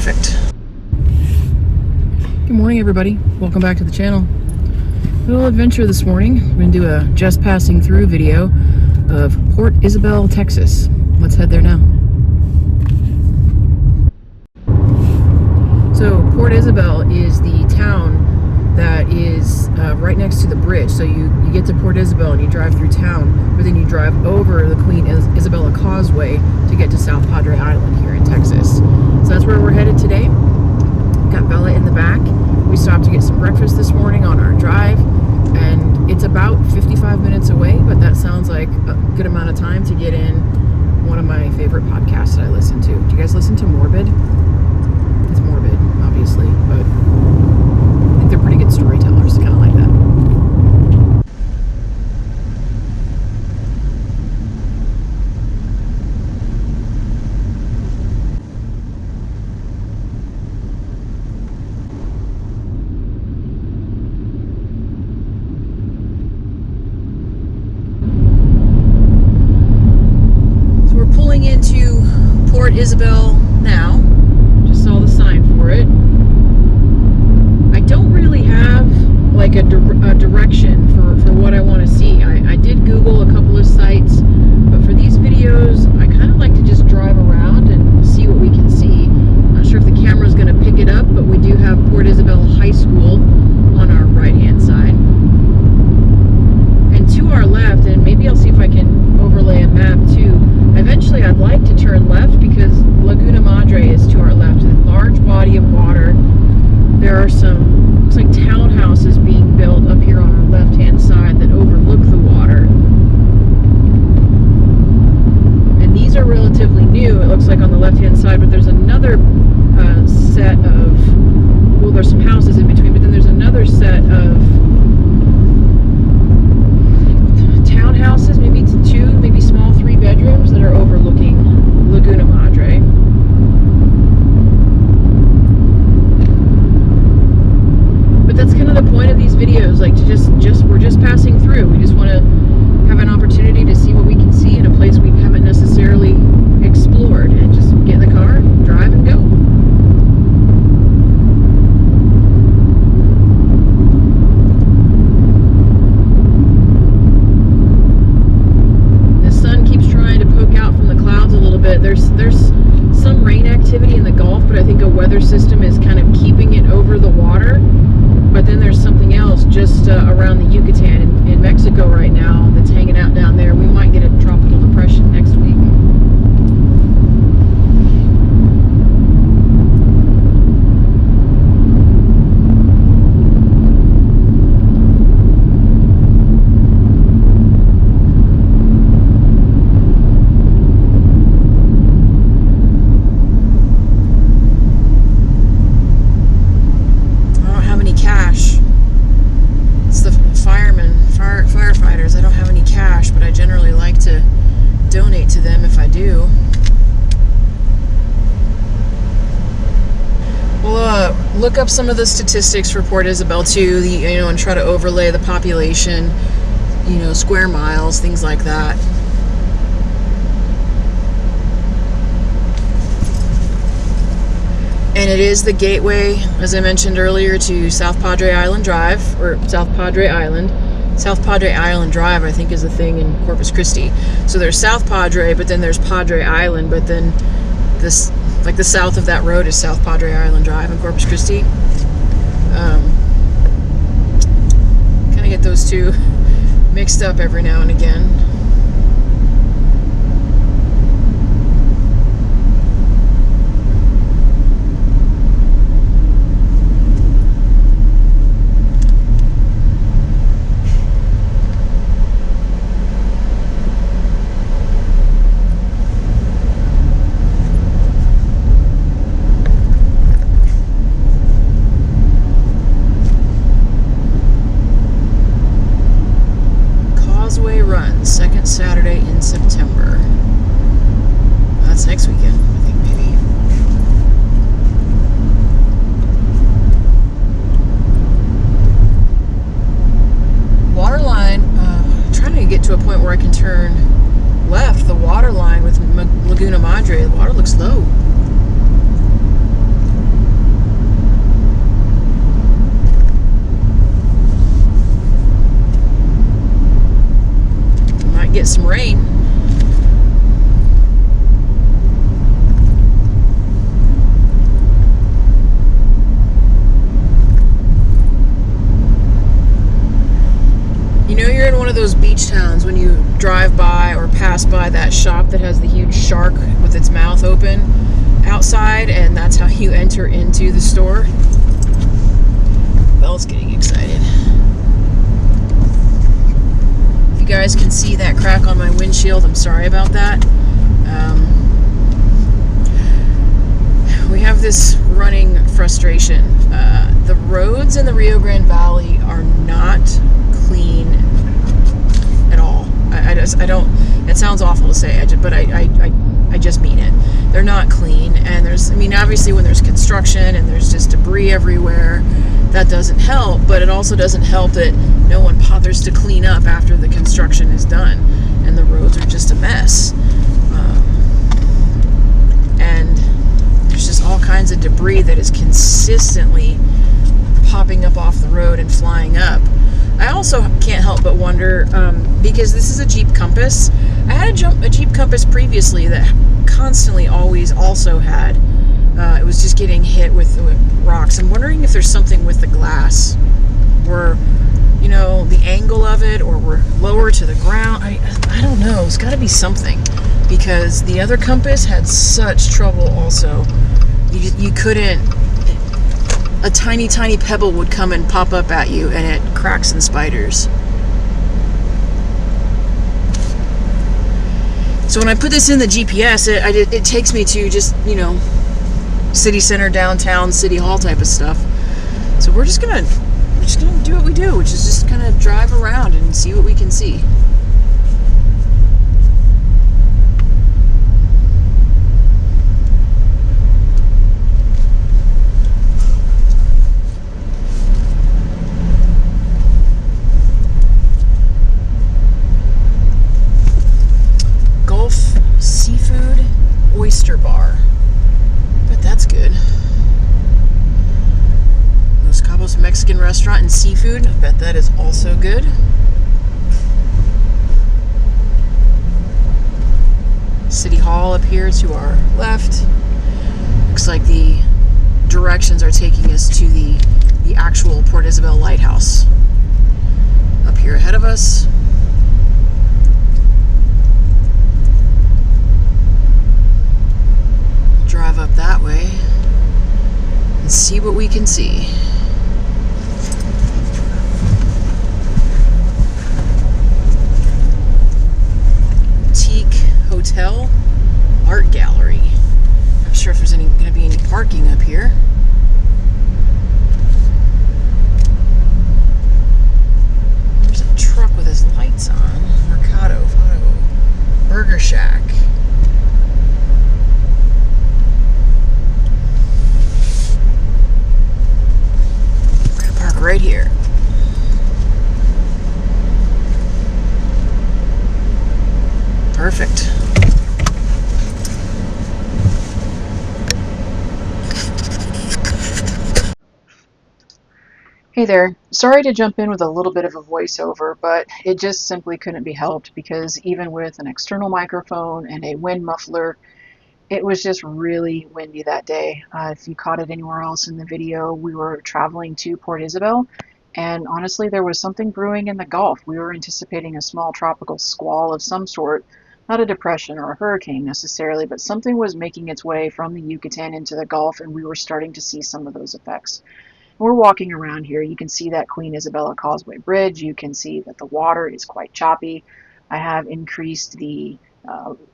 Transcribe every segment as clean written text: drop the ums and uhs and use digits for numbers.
perfect. Good morning, everybody. Welcome back to the channel. Little adventure this morning. We're going to do a just passing through video of Port Isabel, Texas. Let's head there now. So Port Isabel is the town that is right next to the bridge. So you get to Port Isabel and you drive through town, but then you drive over the Queen Isabella Causeway to get to South Padre Island here in Texas. So that's where we're headed today. Got Bella in the back. We stopped to get some breakfast this morning on our drive, and it's about 55 minutes away, but that sounds like a good amount of time to get in one of my favorite podcasts that I listen to. Do you guys listen to Morbid? It's morbid, obviously, but I think they're pretty good storytellers, kind of like that. Into Port Isabel now. Just saw the sign for it. I don't really have like a direction for what I want to see. I did Google a couple of sites, but for these videos I kind of like to just drive around and see what we can see. Not sure if the camera's going to pick it up, but we do have Port Isabel High School on our right hand side. And to our left, and maybe I'll see if I can overlay a map too. Eventually, I'd like to turn left because Laguna Madre is to our left. A large body of water. There are some, looks like townhouses being built up here on our left-hand side that overlook the water. And these are relatively new, it looks like, on the left-hand side, but there's another set of, well, there's some houses in between, but then there's another set of townhouses, maybe two, maybe small 3 bedrooms that are overlooking Laguna Madre. But that's kind of the point of these videos, like to we're just passing through. We just want to have an opportunity to see what we can see in a place we haven't necessarily explored, and just get in the car, drive, and go. There's some rain activity in the Gulf, but I think a weather system is kind of keeping it over the water. But then there's something else just around the Yucatan in Mexico right now that's hanging out down there. We might get a tropical depression next week. Firefighters. I don't have any cash, but I generally like to donate to them if I do. We'll look up some of the statistics for Port Isabel too, and try to overlay the population, square miles, things like that. And it is the gateway, as I mentioned earlier, to South Padre Island Drive, or South Padre Island. South Padre Island Drive, I think, is a thing in Corpus Christi. So there's South Padre, but then there's Padre Island, but then this, like the south of that road is South Padre Island Drive in Corpus Christi. Kind of get those two mixed up every now and again. Second beach towns when you drive by or pass by that shop that has the huge shark with its mouth open outside, and that's how you enter into the store. Belle's getting excited. If you guys can see that crack on my windshield, I'm sorry about that. We have this running frustration. The roads in the Rio Grande Valley are not clean at all. I don't, it sounds awful to say, but I just mean it. They're not clean, and obviously when there's construction and there's just debris everywhere, that doesn't help, but it also doesn't help that no one bothers to clean up after the construction is done, and the roads are just a mess. And there's just all kinds of debris that is consistently popping up off the road and flying up. I also can't help but wonder, because this is a Jeep Compass. I had a Jeep Compass previously that constantly always also had, it was just getting hit with rocks. I'm wondering if there's something with the glass, or, the angle of it, or we're lower to the ground. I don't know. It's got to be something, because the other Compass had such trouble also. You couldn't, a tiny, tiny pebble would come and pop up at you, and it cracks and spiders. So when I put this in the GPS, it takes me to just, city center, downtown, city hall type of stuff. So we're just gonna do what we do, which is just kind of drive around and see what we can see. Seafood oyster bar. Bet that's good. Los Cabos Mexican restaurant and seafood. I bet that is also good. City Hall up here to our left. Looks like the directions are taking us to the actual Port Isabel Lighthouse up here ahead of us. Drive up that way and see what we can see. Boutique Hotel Art Gallery. Not sure if there's going to be any parking up here. There's a truck with his lights on. Mercado Photo Burger Shack. Right here. Perfect. Hey there. Sorry to jump in with a little bit of a voiceover, but it just simply couldn't be helped, because even with an external microphone and a wind muffler, it was just really windy that day. If you caught it anywhere else in the video, we were traveling to Port Isabel, and honestly, there was something brewing in the Gulf. We were anticipating a small tropical squall of some sort, not a depression or a hurricane necessarily, but something was making its way from the Yucatan into the Gulf, and we were starting to see some of those effects. We're walking around here. You can see that Queen Isabella Causeway Bridge. You can see that the water is quite choppy. I have increased the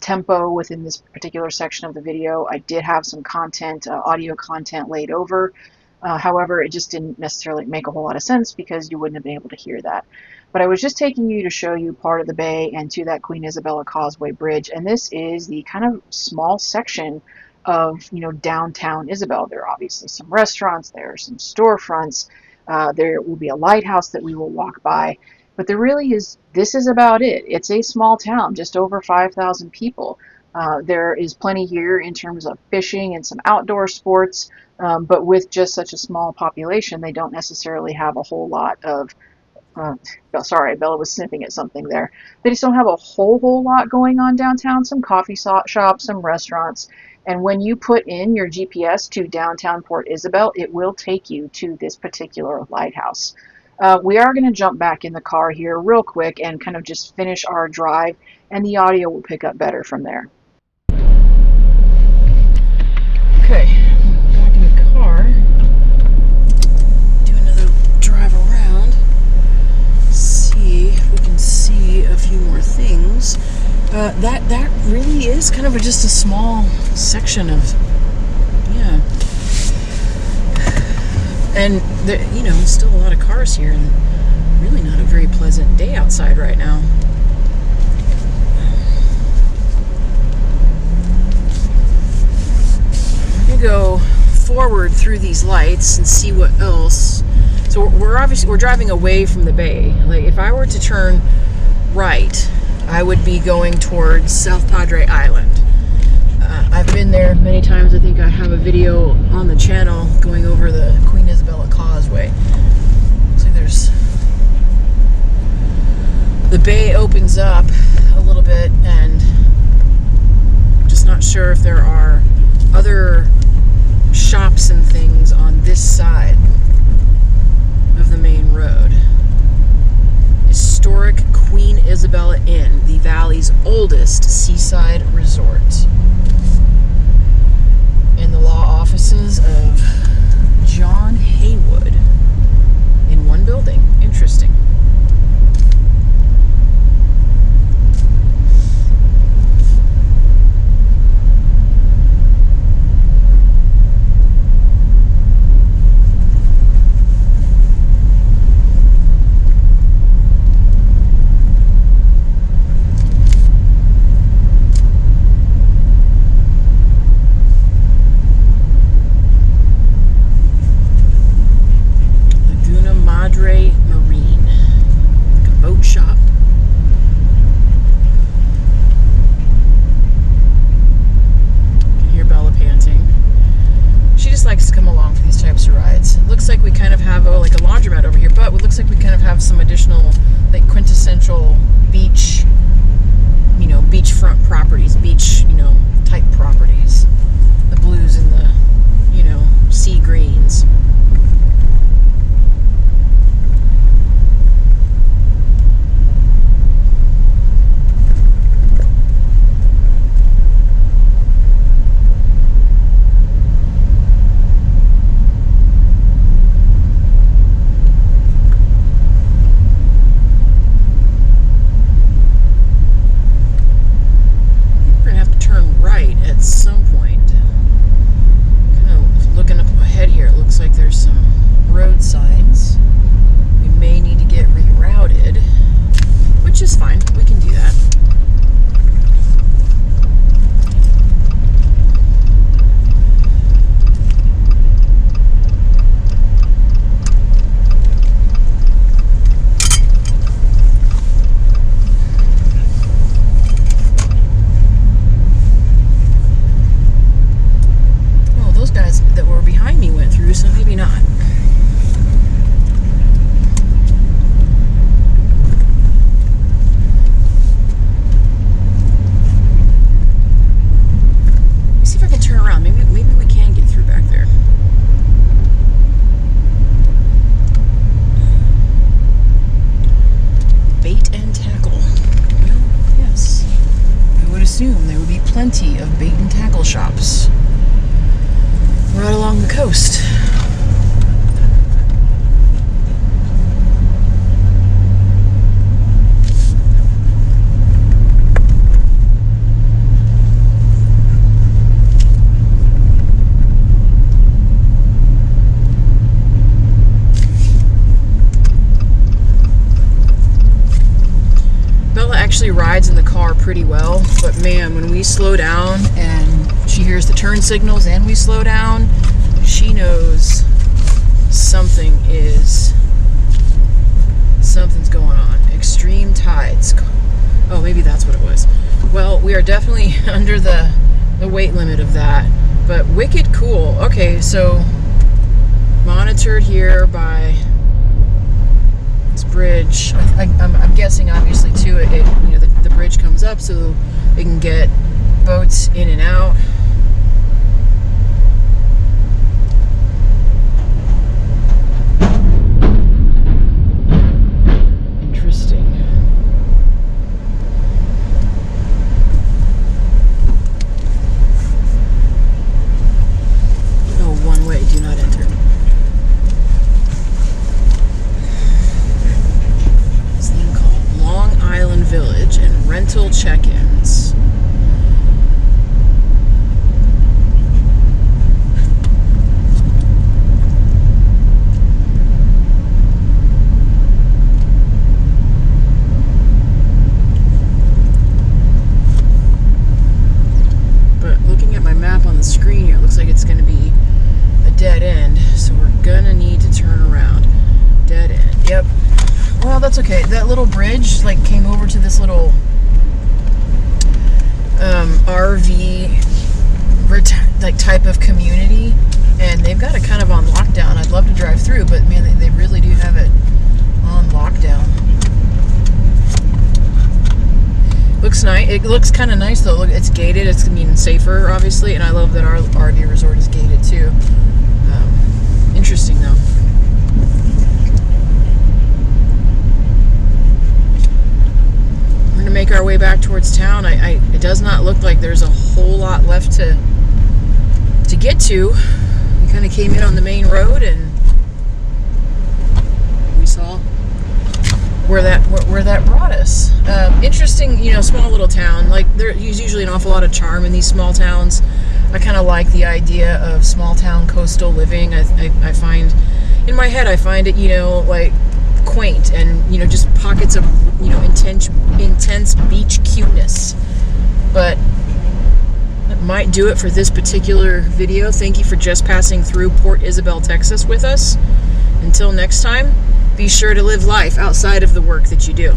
tempo within this particular section of the video. I did have some content, audio content laid over. However, it just didn't necessarily make a whole lot of sense, because you wouldn't have been able to hear that. But I was just taking you to show you part of the bay and to that Queen Isabella Causeway Bridge. And this is the kind of small section of, downtown Isabel. There are obviously some restaurants, there are some storefronts, there will be a lighthouse that we will walk by. But this is about it. It's a small town, just over 5,000 people. There is plenty here in terms of fishing and some outdoor sports, but with just such a small population, they don't necessarily have a whole lot of, sorry, Bella was sniffing at something there. They just don't have a whole lot going on downtown. Some coffee shops, some restaurants. And when you put in your GPS to downtown Port Isabel, it will take you to this particular lighthouse. We are going to jump back in the car here real quick and kind of just finish our drive, and the audio will pick up better from there. Okay, back in the car. Do another drive around. See if we can see a few more things. That really is kind of just a small section of, yeah. And there, you know, still a lot of cars here, and really not a very pleasant day outside right now. I'm gonna go forward through these lights and see what else. So we're driving away from the bay. Like if I were to turn right, I would be going towards South Padre Island. I've been there many times. I think I have a video on the channel going over the Queen Isabella Causeway. Looks like there's... the bay opens up a little bit, and I'm just not sure if there are other shops and things on this side of the main road. Historic Queen Isabella Inn, the valley's oldest seaside resort. In the law offices of John Haywood in one building. Interesting. Some additional, like, quintessential beach, you know, beachfront properties, beach, you know, type properties. The blues and the, you know, sea greens. Plenty of bait and tackle shops right along the coast. Actually rides in the car pretty well, but man, when we slow down and she hears the turn signals and we slow down, she knows something's going on. Extreme tides. Oh, maybe that's what it was. Well, we are definitely under the weight limit of that, but wicked cool. Okay, so monitored here by this bridge. I'm guessing, obviously, too, you know, the bridge comes up so they can get boats in and out. rental check-ins. But looking at my map on the screen here, it looks like it's going to be a dead end, so we're gonna need to turn around. Dead end. Yep. Well, that's okay. That little bridge like came over to this little RV like type of community, and they've got it kind of on lockdown. I'd love to drive through, but man, they really do have it on lockdown. Looks nice. It looks kind of nice though. Look, it's gated. It's safer, obviously, and I love that our RV resort is gated too. Interesting though. We're gonna make our way back towards town. It does not look like there's a whole lot left to get to. We kind of came in on the main road and we saw where that brought us. Interesting, small little town. Like there's usually an awful lot of charm in these small towns. I kind of like the idea of small town coastal living. I find, in my head, I find it, like quaint and, just pockets of, intense beach cuteness. But that might do it for this particular video. Thank you for just passing through Port Isabel, Texas with us. Until next time, be sure to live life outside of the work that you do.